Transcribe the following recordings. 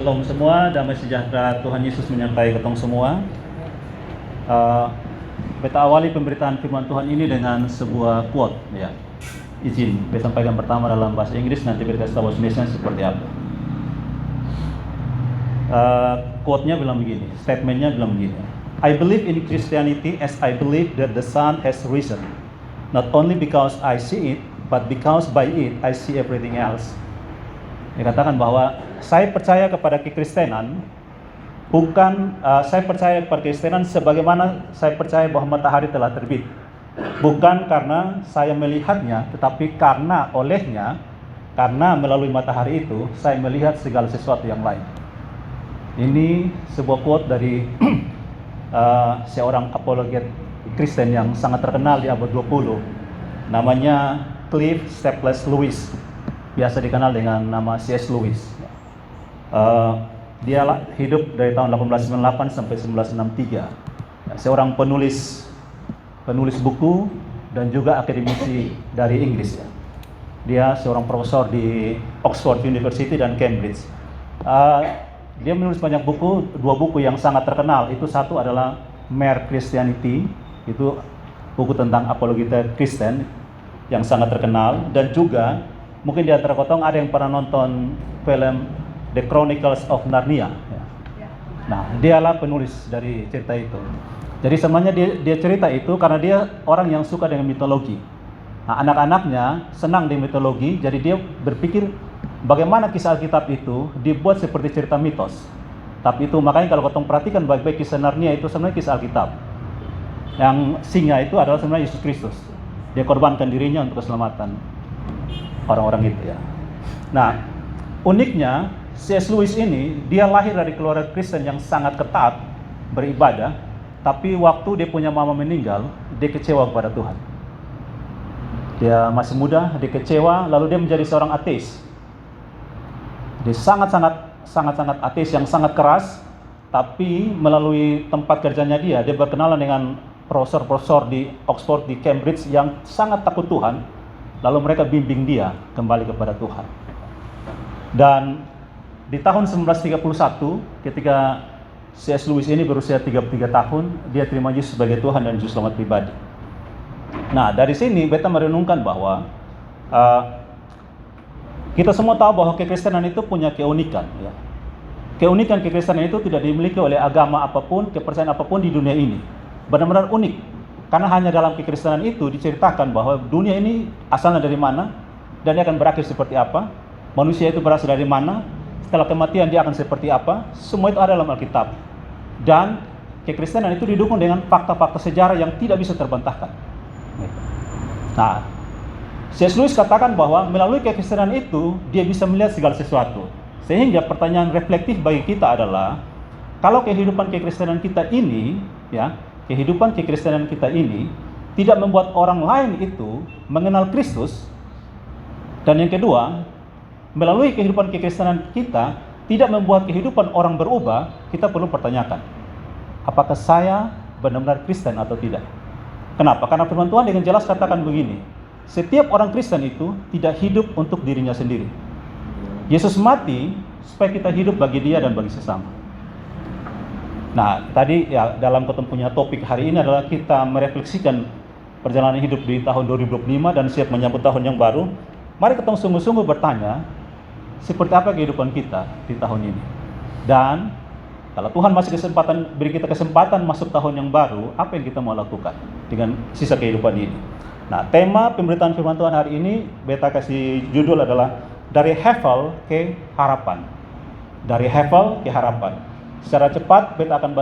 Shalom semua, damai sejahtera Tuhan Yesus menyertai ketong semua. Beta awali pemberitaan firman Tuhan ini dengan sebuah quote, ya. Izin, beta sampaikan pertama dalam bahasa Inggris, nanti beta kasih tahu bahasa seperti apa. Quote-nya bilang begini, statement-nya bilang begini. I believe in Christianity as I believe that the sun has risen, not only because I see it, but because by it I see everything else. Dikatakan bahwa saya percaya kepada kekristenan bukan saya percaya kepada kekristenan sebagaimana saya percaya bahwa matahari telah terbit. Bukan karena saya melihatnya, tetapi karena olehnya, karena melalui matahari itu saya melihat segala sesuatu yang lain. Ini sebuah quote dari seorang apologet Kristen yang sangat terkenal di abad 20. Namanya Cliff Staples Lewis. Biasa dikenal dengan nama C.S. Lewis. Dia hidup dari tahun 1898 sampai 1963. Seorang penulis buku dan juga akademisi dari Inggris. Dia seorang profesor di Oxford University dan Cambridge. Dia menulis banyak buku, dua buku yang sangat terkenal. Itu satu adalah Mere Christianity, itu buku tentang apologeta Kristen yang sangat terkenal, dan juga mungkin di antara kotong ada yang pernah nonton film The Chronicles of Narnia. Nah, dialah penulis dari cerita itu. Jadi sebenarnya dia cerita itu karena dia orang yang suka dengan mitologi. Nah, anak-anaknya senang di mitologi, jadi dia berpikir bagaimana kisah Alkitab itu dibuat seperti cerita mitos. Tapi itu makanya kalau kotong perhatikan baik-baik kisah Narnia itu sebenarnya kisah Alkitab. Yang singa itu adalah sebenarnya Yesus Kristus. Dia korbankan dirinya untuk keselamatan orang-orang itu, ya. Nah, uniknya C.S. Lewis ini dia lahir dari keluarga Kristen yang sangat ketat beribadah, tapi waktu dia punya mama meninggal, dia kecewa kepada Tuhan. Dia masih muda, dia kecewa, lalu dia menjadi seorang ateis. Dia sangat-sangat ateis yang sangat keras, tapi melalui tempat kerjanya dia berkenalan dengan profesor-profesor di Oxford, di Cambridge yang sangat takut Tuhan. Lalu mereka bimbing dia kembali kepada Tuhan. Dan di tahun 1931, ketika C.S. Lewis ini berusia 33 tahun, dia terima Yesus sebagai Tuhan dan Juru Selamat pribadi. Nah, dari sini beta merenungkan bahwa kita semua tahu bahwa kekristenan itu punya keunikan, ya. Keunikan kekristenan itu tidak dimiliki oleh agama apapun, kepercayaan apapun di dunia ini. Benar-benar unik. Karena hanya dalam kekristenan itu diceritakan bahwa dunia ini asalnya dari mana dan dia akan berakhir seperti apa. Manusia itu berasal dari mana, setelah kematian dia akan seperti apa. Semua itu ada dalam Alkitab. Dan kekristenan itu didukung dengan fakta-fakta sejarah yang tidak bisa terbantahkan. Nah, C.S. Lewis katakan bahwa melalui kekristenan itu dia bisa melihat segala sesuatu. Sehingga pertanyaan reflektif bagi kita adalah, kalau kehidupan kekristenan kita ini, ya, kehidupan kekristenan kita ini tidak membuat orang lain itu mengenal Kristus, dan yang kedua, melalui kehidupan kekristenan kita tidak membuat kehidupan orang berubah, kita perlu pertanyakan, apakah saya benar-benar Kristen atau tidak? Kenapa? Karena firman Tuhan dengan jelas katakan begini, setiap orang Kristen itu tidak hidup untuk dirinya sendiri. Yesus mati supaya kita hidup bagi dia dan bagi sesama. Nah, tadi ya dalam ketemu punya topik hari ini adalah kita merefleksikan perjalanan hidup di tahun 2025 dan siap menyambut tahun yang baru. Mari kita sungguh-sungguh bertanya, seperti apa kehidupan kita di tahun ini? Dan kalau Tuhan masih beri kita kesempatan masuk tahun yang baru, apa yang kita mau lakukan dengan sisa kehidupan ini? Nah, tema pemberitaan firman Tuhan hari ini beta kasih judul adalah dari Hevel ke Harapan. Dari Hevel ke Harapan. Secara cepat beta akan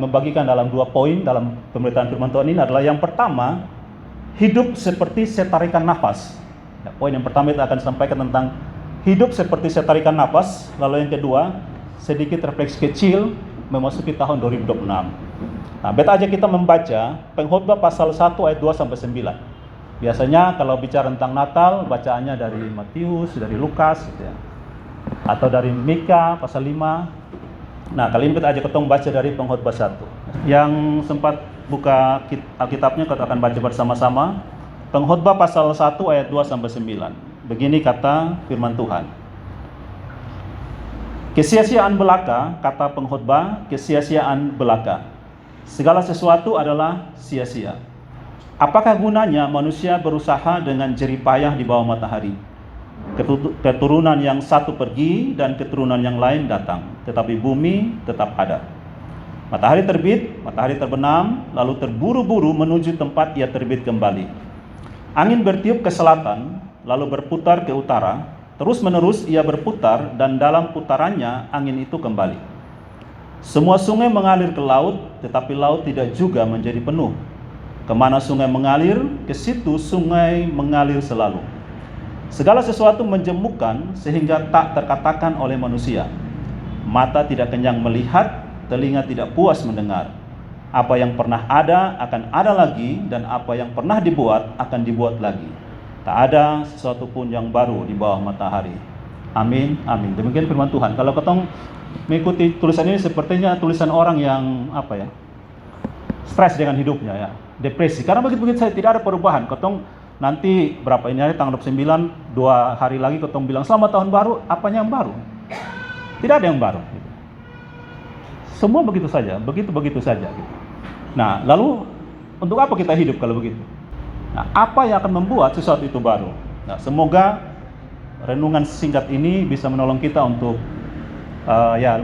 membagikan dalam 2 poin dalam pemberitaan firman Tuhan ini adalah yang pertama, hidup seperti setarikan nafas. Ya, poin yang pertama kita akan sampaikan tentang hidup seperti setarikan nafas. Lalu yang kedua, sedikit refleksi kecil memasuki tahun 2026. Nah, beta ajak kita membaca Pengkhotbah pasal 1 ayat 2 sampai 9. Biasanya kalau bicara tentang Natal, bacaannya dari Matius, dari Lukas gitu ya. Atau dari Mika pasal 5. Nah, kali ini kita ajak ketemu baca dari Pengkhotbah 1. Yang sempat buka Alkitabnya kita akan baca bersama-sama. Pengkhotbah pasal 1 ayat 2 sampai 9. Begini kata firman Tuhan. Kesia-siaan belaka, kata pengkhotbah, kesia-siaan belaka. Segala sesuatu adalah sia-sia. Apakah gunanya manusia berusaha dengan jerih payah di bawah matahari? Keturunan yang satu pergi dan keturunan yang lain datang, tetapi bumi tetap ada. Matahari terbit, matahari terbenam, lalu terburu-buru menuju tempat ia terbit kembali. Angin bertiup ke selatan, lalu berputar ke utara. Terus-menerus ia berputar, dan dalam putarannya angin itu kembali. Semua sungai mengalir ke laut, tetapi laut tidak juga menjadi penuh. Kemana sungai mengalir, ke situ sungai mengalir selalu. Segala sesuatu menjemukkan sehingga tak terkatakan oleh manusia. Mata tidak kenyang melihat, telinga tidak puas mendengar. Apa yang pernah ada akan ada lagi, dan apa yang pernah dibuat akan dibuat lagi. Tak ada sesuatu pun yang baru di bawah matahari. Amin, amin. Demikian firman Tuhan. Kalau ketong mengikuti tulisan ini, sepertinya tulisan orang yang stres dengan hidupnya, ya, depresi. Karena begitu-begitu saya tidak ada perubahan. Ketong nanti berapa ini hari, tanggal 29, 2 hari lagi ketong bilang selamat tahun baru. Apanya yang baru? Tidak ada yang baru. Semua begitu saja, begitu saja. Gitu. Nah, lalu untuk apa kita hidup kalau begitu? Nah, apa yang akan membuat sesuatu itu baru? Nah, semoga renungan singkat ini bisa menolong kita untuk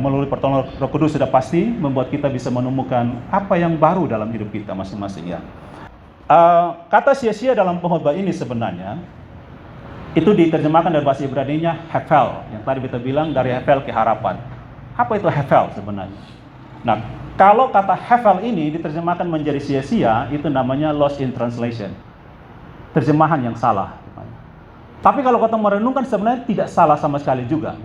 melalui pertolongan Roh Kudus sudah pasti membuat kita bisa menemukan apa yang baru dalam hidup kita masing-masing, ya. Kata sia-sia dalam pengkhotbah ini sebenarnya itu diterjemahkan dari bahasa Ibrani-nya hefel, yang tadi kita bilang dari hefel ke harapan. Apa itu hefel sebenarnya? Nah, kalau kata hefel ini diterjemahkan menjadi sia-sia, itu namanya lost in translation, terjemahan yang salah. Tapi kalau kita merenungkan sebenarnya tidak salah sama sekali juga.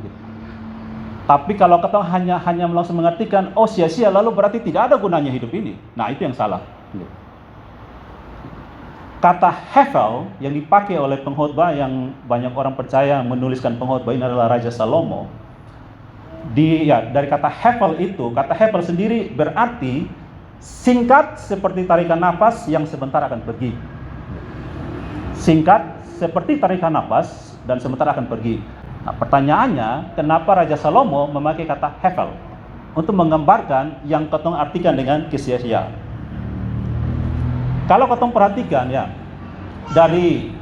Tapi kalau kita hanya langsung mengartikan oh sia-sia, lalu berarti tidak ada gunanya hidup ini. Nah, itu yang salah. Kata hefel yang dipakai oleh pengkhotbah yang banyak orang percaya menuliskan pengkhotbah ini adalah Raja Salomo. Dari kata hefel itu, kata hefel sendiri berarti singkat seperti tarikan nafas yang sebentar akan pergi. Singkat seperti tarikan nafas dan sebentar akan pergi. Nah, pertanyaannya, kenapa Raja Salomo memakai kata hefel untuk menggambarkan yang ketong artikan dengan kesia-siaan? Kalau ketong perhatikan, ya, dari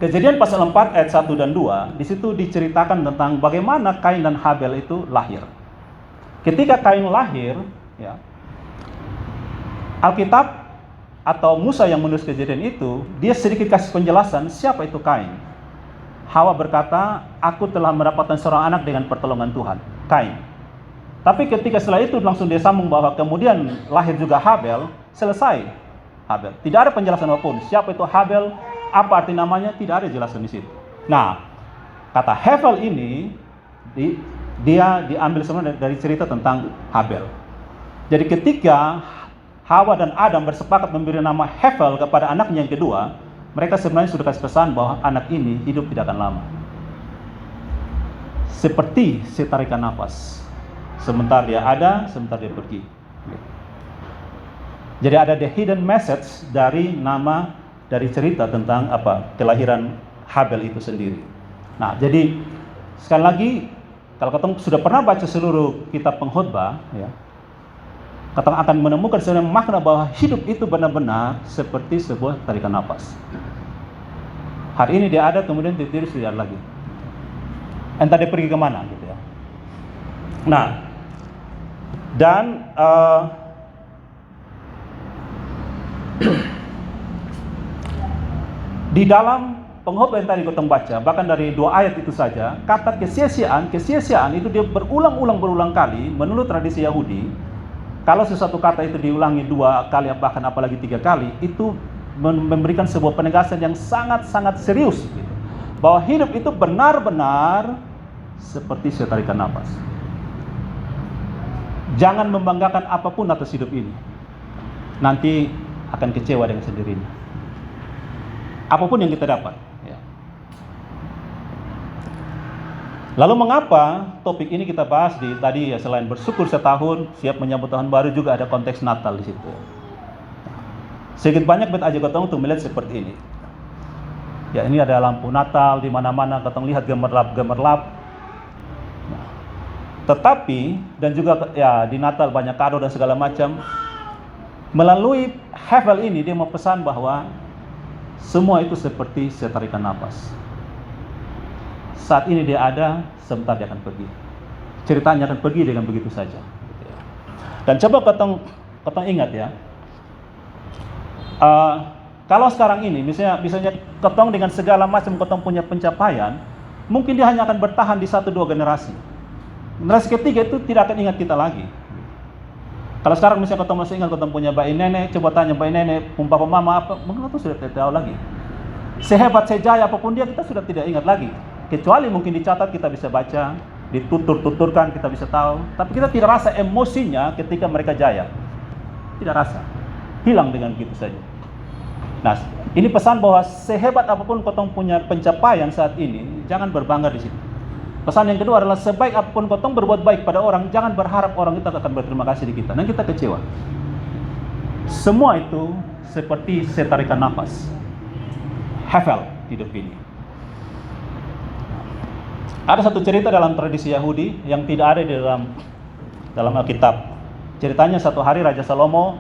Kejadian pasal 4 ayat 1 dan 2, di situ diceritakan tentang bagaimana Kain dan Habel itu lahir. Ketika Kain lahir, ya, Alkitab atau Musa yang menulis Kejadian itu, dia sedikit kasih penjelasan siapa itu Kain. Hawa berkata, aku telah mendapatkan seorang anak dengan pertolongan Tuhan, Kain. Tapi ketika setelah itu langsung dia sambung bahwa kemudian lahir juga Habel, selesai Habel. Tidak ada penjelasan apapun, siapa itu Habel, apa arti namanya, tidak ada jelasan di situ. Nah, kata hefel ini dia diambil sebenarnya dari cerita tentang Habel. Jadi ketika Hawa dan Adam bersepakat memberi nama Hefel kepada anaknya yang kedua, mereka sebenarnya sudah kasih pesan bahwa anak ini hidup tidak akan lama. Seperti setarikan nafas. Sebentar dia ada, sebentar dia pergi. Jadi ada the hidden message dari nama, dari cerita tentang kelahiran Habel itu sendiri. Nah, jadi sekali lagi, kalau ketemu sudah pernah baca seluruh kitab pengkhotbah, ya, kita akan menemukan sebenarnya makna bahwa hidup itu benar-benar seperti sebuah tarikan nafas. Hari ini dia ada, kemudian tiba-tiba sudah ada lagi. Entah dia pergi kemana, gitu ya. Nah, dan di dalam pengkhotbah yang tadi kita baca, bahkan dari 2 ayat itu saja, kata kesia-siaan itu dia berulang kali menurut tradisi Yahudi. Kalau sesuatu kata itu diulangi 2 kali, bahkan apalagi 3 kali, itu memberikan sebuah penegasan yang sangat-sangat serius, gitu. Bahwa hidup itu benar-benar seperti setarikan nafas. Jangan membanggakan apapun atas hidup ini. Nanti akan kecewa dengan sendirinya. Apapun yang kita dapat, ya. Lalu mengapa topik ini kita bahas tadi, ya, selain bersyukur setahun, siap menyambut tahun baru, juga ada konteks Natal di situ. Sedikit banyak kita ajak ketemu untuk melihat seperti ini. Ya, ini ada lampu Natal di mana-mana, ketemu lihat gemerlap. Nah, Tetapi, dan juga ya di Natal banyak kado dan segala macam, melalui Hevel ini dia mau pesan bahwa semua itu seperti setarikan napas. Saat ini dia ada, sebentar dia akan pergi. Ceritanya akan pergi dengan begitu saja. Dan coba ketong ingat ya, kalau sekarang ini misalnya ketong dengan segala macam ketong punya pencapaian, mungkin dia hanya akan bertahan di 1-2 generasi. Generasi ketiga itu tidak akan ingat kita lagi. Kalau sekarang misalnya ketong masih ingat ketong punya bayi nenek, coba tanya bayi nenek, papa mama apa, mungkin itu sudah tidak tahu lagi. Sehebat sejaya apapun dia, kita sudah tidak ingat lagi. Kecuali mungkin dicatat kita bisa baca, ditutur-tuturkan kita bisa tahu, tapi kita tidak rasa emosinya ketika mereka jaya. Tidak rasa. Hilang dengan begitu saja. Nah, ini pesan bahwa sehebat apapun kotong punya pencapaian saat ini, jangan berbangga di situ. Pesan yang kedua adalah sebaik apapun kotong berbuat baik pada orang, jangan berharap orang itu akan berterima kasih di kita. Dan kita kecewa. Semua itu seperti setarikan nafas. Hevel hidup ini. Ada satu cerita dalam tradisi Yahudi yang tidak ada di dalam Alkitab. Ceritanya satu hari Raja Salomo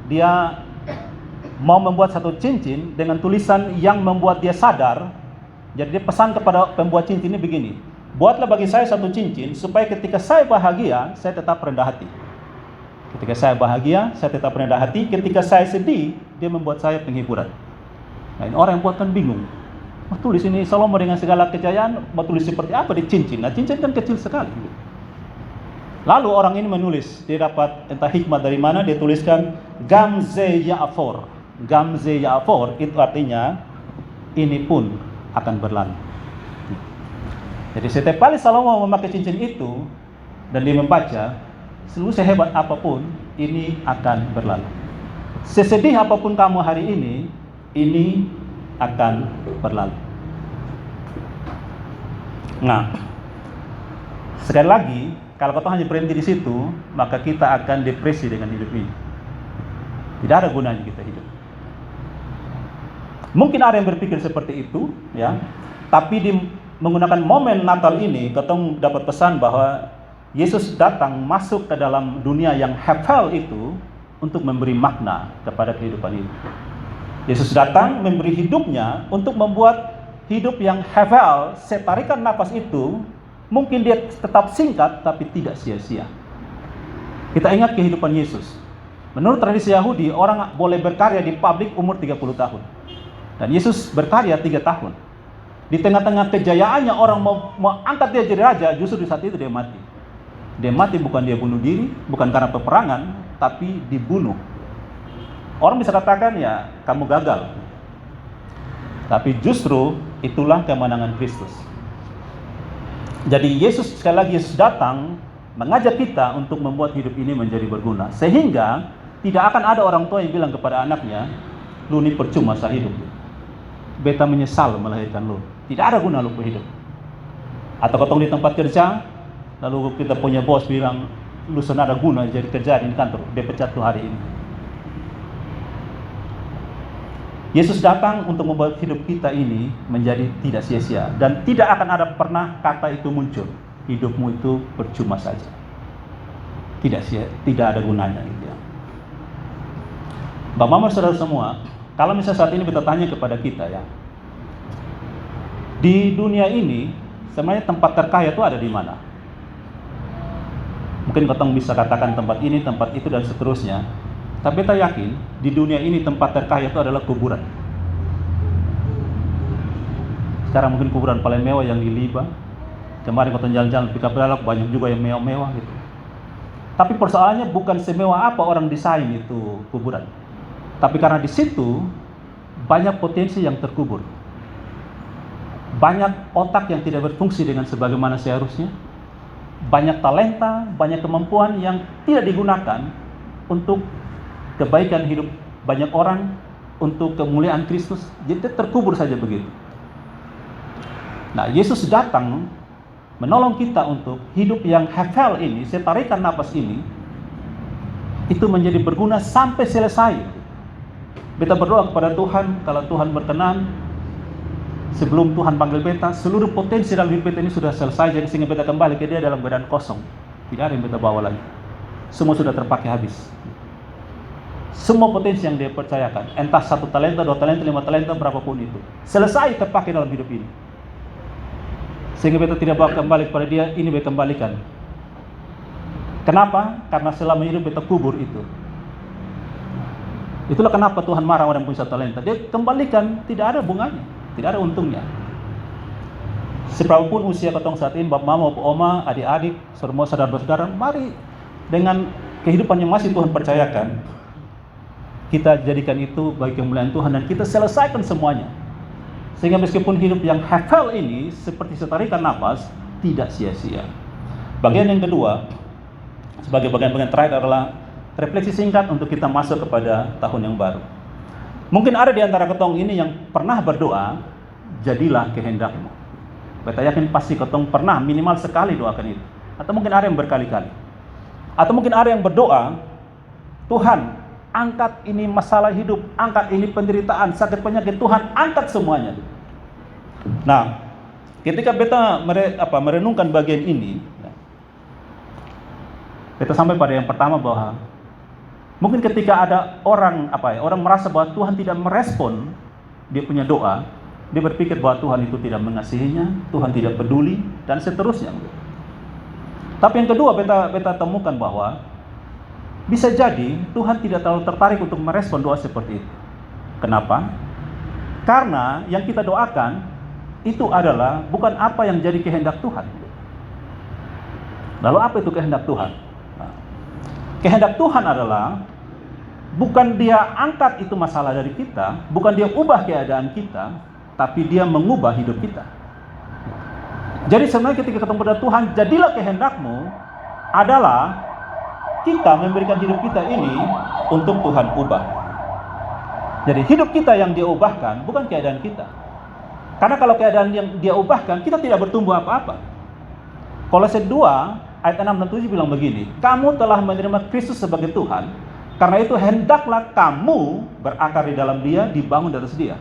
dia mau membuat satu cincin dengan tulisan yang membuat dia sadar. Jadi dia pesan kepada pembuat cincin ini begini, buatlah bagi saya satu cincin supaya ketika saya bahagia, saya tetap rendah hati. Ketika saya bahagia, saya tetap rendah hati. Ketika saya sedih, dia membuat saya penghiburan. Nah, ini orang yang buat kan bingung. Tulis ini Salomo dengan segala kejayaan, mau tulis seperti apa di cincin? Nah, cincin kan kecil sekali. Lalu orang ini menulis, dia dapat entah hikmat dari mana, dia tuliskan Gamze Ya'afor. Gamze Ya'afor itu artinya ini pun akan berlalu. Jadi setiap kali Salomo memakai cincin itu dan dia membaca, seluruh sehebat apapun ini akan berlalu. Sesedih apapun kamu hari ini akan berlalu. Nah, sekali lagi, kalau kita hanya berhenti di situ, maka kita akan depresi dengan hidup ini. Tidak ada gunanya kita hidup. Mungkin ada yang berpikir seperti itu, ya. Tapi menggunakan momen Natal ini, kita dapat pesan bahwa Yesus datang masuk ke dalam dunia yang hevel itu untuk memberi makna kepada kehidupan ini. Yesus datang memberi hidupnya untuk membuat hidup yang hevel, setarikan nafas itu, mungkin dia tetap singkat tapi tidak sia-sia. Kita ingat kehidupan Yesus. Menurut tradisi Yahudi, orang boleh berkarya di publik umur 30 tahun. Dan Yesus berkarya 3 tahun. Di tengah-tengah kejayaannya orang mau angkat dia jadi raja, justru di saat itu dia mati. Dia mati bukan dia bunuh diri, bukan karena peperangan, tapi dibunuh. Orang bisa katakan ya kamu gagal. Tapi justru itulah kemenangan Kristus. Jadi Yesus, sekali lagi Yesus datang mengajak kita untuk membuat hidup ini menjadi berguna. Sehingga tidak akan ada orang tua yang bilang kepada anaknya, lu ini percuma saya hidup. Beta menyesal melahirkan lu. Tidak ada guna lu hidup. Atau ketemu di tempat kerja, lalu kita punya bos bilang, lu senada guna jadi kerja di kantor, dia pecat lu hari ini. Yesus datang untuk membuat hidup kita ini menjadi tidak sia-sia. Dan tidak akan ada pernah kata itu muncul, hidupmu itu percuma saja. Tidak ada gunanya gitu ya. Bapak Mama saudara semua, kalau misalnya saat ini kita tanya kepada kita ya, di dunia ini sebenarnya tempat terkaya itu ada di mana? Mungkin kita bisa katakan tempat ini, tempat itu dan seterusnya. Tapi kita yakin di dunia ini tempat terkaya itu adalah kuburan. Sekarang mungkin kuburan paling mewah yang di Liba. Kemarin kita jalan-jalan di Kapelak banyak juga yang mewah-mewah gitu. Tapi persoalannya bukan semewah apa orang desain itu kuburan. Tapi karena di situ banyak potensi yang terkubur. Banyak otak yang tidak berfungsi dengan sebagaimana seharusnya. Banyak talenta, banyak kemampuan yang tidak digunakan untuk kebaikan hidup banyak orang, untuk kemuliaan Kristus. Jadi terkubur saja begitu. Nah, Yesus datang menolong kita untuk hidup yang hevel ini, setarikan nafas ini, itu menjadi berguna sampai selesai. Kita berdoa kepada Tuhan, kalau Tuhan berkenan, Sebelum Tuhan panggil beta, seluruh potensi dalam hidup beta ini sudah selesai, jadi sehingga beta kembali ke dia dalam keadaan kosong. Tidak ada yang beta bawa lagi. Semua sudah terpakai habis. Semua potensi yang dia percayakan, entah 1 talenta, 2 talenta, 5 talenta, berapapun itu, selesai terpakai dalam hidup ini. Sehingga beta tidak bawa kembali kepada dia, ini beta kembalikan. Kenapa? Karena selama hidup beta kubur itu. Itulah kenapa Tuhan marah orang yang punya 1 talenta. Dia kembalikan, tidak ada bunganya, tidak ada untungnya. Seberapapun usia ketong saat ini, bapak mama, bapak oma, adik-adik, saudara-saudara, mari dengan kehidupan yang masih Tuhan percayakan, kita jadikan itu bagi kemuliaan Tuhan dan kita selesaikan semuanya. Sehingga meskipun hidup yang hafal ini seperti setarikan nafas, tidak sia-sia. Bagian yang kedua, sebagai bagian-bagian terakhir adalah refleksi singkat untuk kita masuk kepada tahun yang baru. Mungkin ada di antara ketong ini yang pernah berdoa, jadilah kehendak-Mu. Beta yakin pasti ketong pernah minimal sekali doakan itu. Atau mungkin ada yang berkali-kali. Atau mungkin ada yang berdoa, Tuhan, angkat ini masalah hidup, angkat ini penderitaan, sakit penyakit, Tuhan angkat semuanya. Nah, ketika beta merenungkan bagian ini, beta sampai pada yang pertama bahwa mungkin ketika ada orang orang merasa bahwa Tuhan tidak merespon dia punya doa, dia berpikir bahwa Tuhan itu tidak mengasihinya, Tuhan tidak peduli dan seterusnya. Tapi yang kedua beta temukan bahwa bisa jadi Tuhan tidak terlalu tertarik untuk merespon doa seperti itu. Kenapa? Karena yang kita doakan itu adalah bukan apa yang jadi kehendak Tuhan. Lalu apa itu kehendak Tuhan? Nah, kehendak Tuhan adalah bukan dia angkat itu masalah dari kita, bukan dia ubah keadaan kita, tapi dia mengubah hidup kita. Jadi sebenarnya ketika ketemu dengan Tuhan, jadilah kehendak-Mu adalah kita memberikan hidup kita ini untuk Tuhan ubah. Jadi hidup kita yang dia ubahkan, bukan keadaan kita. Karena kalau keadaan yang dia ubahkan, kita tidak bertumbuh apa-apa. Kolose 2 ayat 6 dan 7 bilang begini, kamu telah menerima Kristus sebagai Tuhan, karena itu hendaklah kamu berakar di dalam dia, dibangun di atas dia.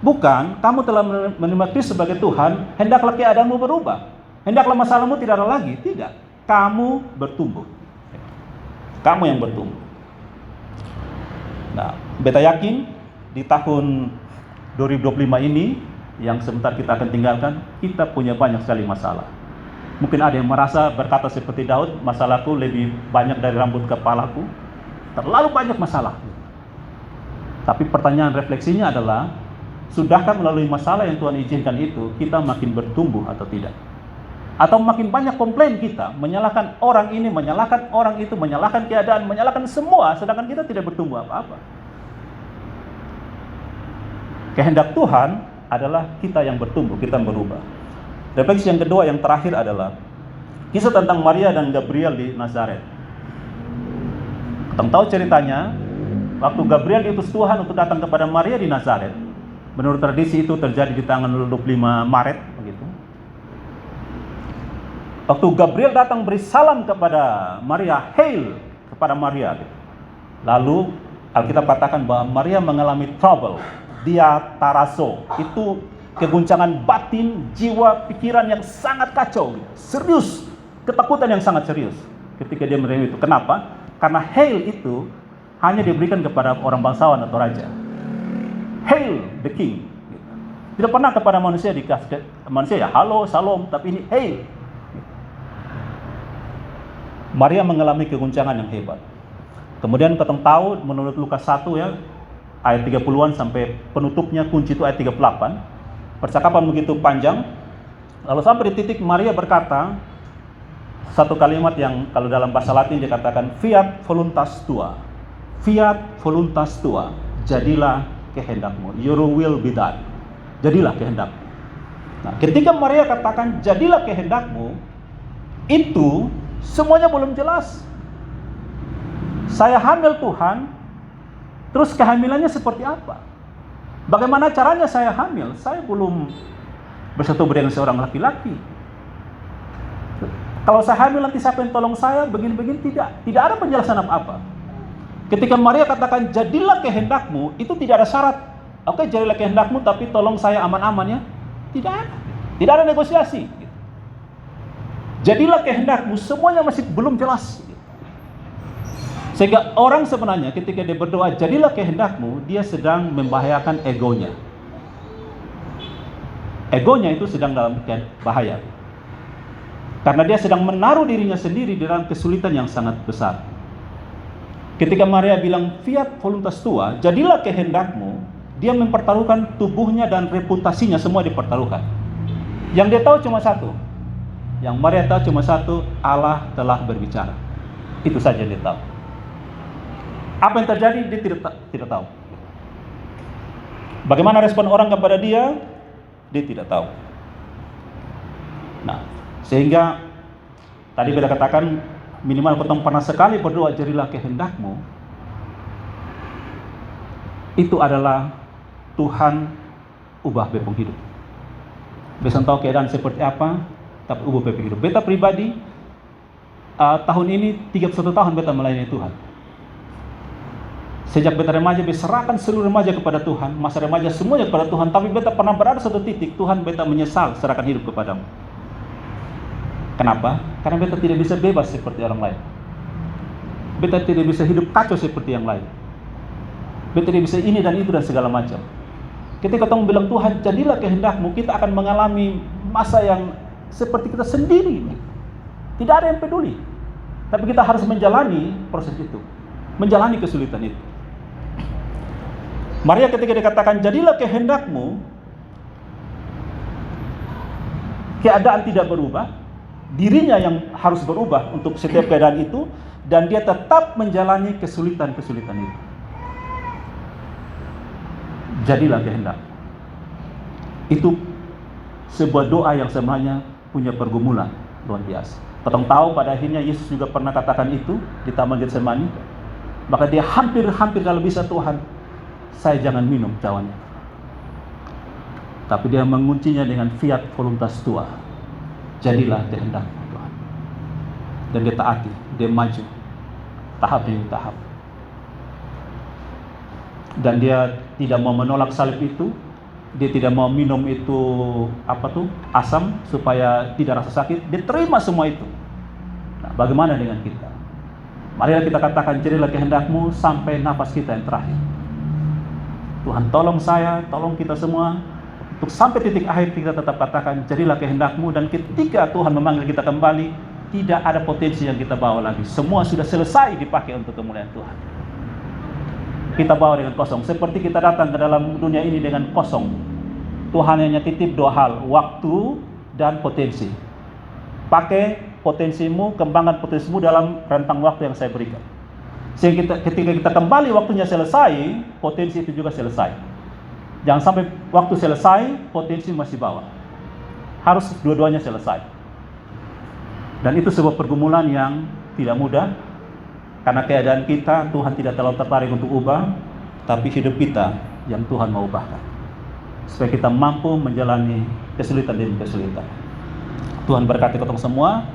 Bukan, kamu telah menerima Kristus sebagai Tuhan, hendaklah keadaanmu berubah. Hendaklah masalahmu tidak ada lagi. Tidak, kamu bertumbuh. Kamu yang bertumbuh. Nah, beta yakin di tahun 2025 ini yang sebentar kita akan tinggalkan, kita punya banyak sekali masalah. Mungkin ada yang merasa berkata seperti Daud, masalahku lebih banyak dari rambut kepalaku. Terlalu banyak masalah. Tapi pertanyaan refleksinya adalah, sudahkah melalui masalah yang Tuhan izinkan itu, kita makin bertumbuh atau tidak? Atau makin banyak komplain kita, menyalahkan orang ini, menyalahkan orang itu, menyalahkan keadaan, menyalahkan semua, sedangkan kita tidak bertumbuh apa-apa. Kehendak Tuhan adalah kita yang bertumbuh, kita yang berubah. Refleksi yang kedua, yang terakhir adalah kisah tentang Maria dan Gabriel di Nazaret. Kita tahu ceritanya, waktu Gabriel diutus Tuhan untuk datang kepada Maria di Nazaret, menurut tradisi itu terjadi di tanggal 25 Maret, begitu. Waktu Gabriel datang beri salam kepada Maria, hail kepada Maria. Lalu Alkitab katakan bahwa Maria mengalami trouble, dia taraso. Itu keguncangan batin, jiwa, pikiran yang sangat kacau, serius, ketakutan yang sangat serius ketika dia menerima itu. Kenapa? Karena hail itu hanya diberikan kepada orang bangsawan atau raja. Hail the king. Tidak pernah kepada manusia dikasih. Manusia ya halo, salam, tapi ini hail. Maria mengalami keguncangan yang hebat. Kemudian kita tahu menurut Lukas 1 ya, ayat 30-an sampai penutupnya kunci itu ayat 38. Percakapan begitu panjang. Lalu sampai di titik Maria berkata satu kalimat yang kalau dalam bahasa Latin dikatakan fiat voluntas tua. Fiat voluntas tua. Jadilah kehendak-Mu. Your will be done. Jadilah kehendak-Mu. Nah, ketika Maria katakan jadilah kehendak-Mu, itu semuanya belum jelas. Saya hamil Tuhan, terus kehamilannya seperti apa? Bagaimana caranya saya hamil? Saya belum bersetubuh dengan seorang laki-laki. Kalau saya hamil nanti siapa yang tolong saya? Begini-begini, tidak ada penjelasan apa-apa. Ketika Maria katakan jadilah kehendak-Mu, itu tidak ada syarat. Oke, jadilah kehendak-Mu, tapi tolong saya aman-aman ya. Tidak ada. Tidak ada negosiasi. Jadilah kehendakmu, semuanya masih belum jelas. Sehingga orang sebenarnya ketika dia berdoa, jadilah kehendakmu, dia sedang membahayakan egonya. Egonya itu sedang dalam bahaya. Karena dia sedang menaruh dirinya sendiri dalam kesulitan yang sangat besar. Ketika Maria bilang fiat voluntas tua, jadilah kehendakmu, dia mempertaruhkan tubuhnya dan reputasinya semua dipertaruhkan. Yang dia tahu cuma satu. Yang Maria tahu cuma satu, Allah telah berbicara. Itu saja dia tahu. Apa yang terjadi dia tidak tahu. Bagaimana respon orang kepada dia tidak tahu. Nah, sehingga tadi beta katakan minimal ketemu pernah sekali berdoa jadilah kehendakmu. Itu adalah Tuhan ubah bepung hidup. Beta tahu keadaan seperti apa, tapi ubah bepung hidup. Beta pribadi tahun ini 31 tahun beta melayani Tuhan. Sejak beta remaja, beta serahkan seluruh remaja kepada Tuhan, masa remaja semuanya kepada Tuhan. Tapi beta pernah berada satu titik, Tuhan beta menyesal serahkan hidup kepadamu. Kenapa? Karena beta tidak bisa bebas seperti orang lain. Beta tidak bisa hidup kacau seperti yang lain. Beta tidak bisa ini dan itu dan segala macam. Ketika kamu bilang Tuhan, jadilah kehendakmu, kita akan mengalami masa yang seperti kita sendiri. Tidak ada yang peduli. Tapi kita harus menjalani proses itu, menjalani kesulitan itu. Maria ketika dikatakan jadilah kehendakmu, keadaan tidak berubah, dirinya yang harus berubah untuk setiap keadaan itu, dan dia tetap menjalani kesulitan-kesulitan itu. Jadilah kehendak. Itu sebuah doa yang sebenarnya punya pergumulan luar biasa. Kita tahu pada akhirnya Yesus juga pernah katakan itu di Taman Getsemani. Maka dia hampir kalau bisa Tuhan, saya jangan minum cawannya. Tapi dia menguncinya dengan fiat voluntas tua. Jadilah kehendak Tuhan. Dan dia taati, dia maju tahap demi tahap. Dan dia tidak mau menolak salib itu, dia tidak mau minum itu asam supaya tidak rasa sakit. Dia terima semua itu. Nah, bagaimana dengan kita? Marilah kita katakan jadilah kehendakmu sampai nafas kita yang terakhir. Tuhan tolong saya, tolong kita semua untuk sampai titik akhir kita tetap katakan jadilah kehendakmu, dan ketika Tuhan memanggil kita kembali, tidak ada potensi yang kita bawa lagi. Semua sudah selesai dipakai untuk kemuliaan Tuhan. Kita bawa dengan kosong, seperti kita datang ke dalam dunia ini dengan kosong. Tuhan hanya titip dua hal, waktu dan potensi. Pakai potensimu, kembangkan potensimu dalam rentang waktu yang saya berikan. Sehingga ketika kita kembali waktunya selesai, potensi itu juga selesai. Jangan sampai waktu selesai, potensi masih bawa. Harus dua-duanya selesai. Dan itu sebuah pergumulan yang tidak mudah. Karena keadaan kita, Tuhan tidak terlalu tertarik untuk ubah, tapi hidup kita yang Tuhan mau ubahkan. Supaya kita mampu menjalani kesulitan demi kesulitan. Tuhan berkati kita semua.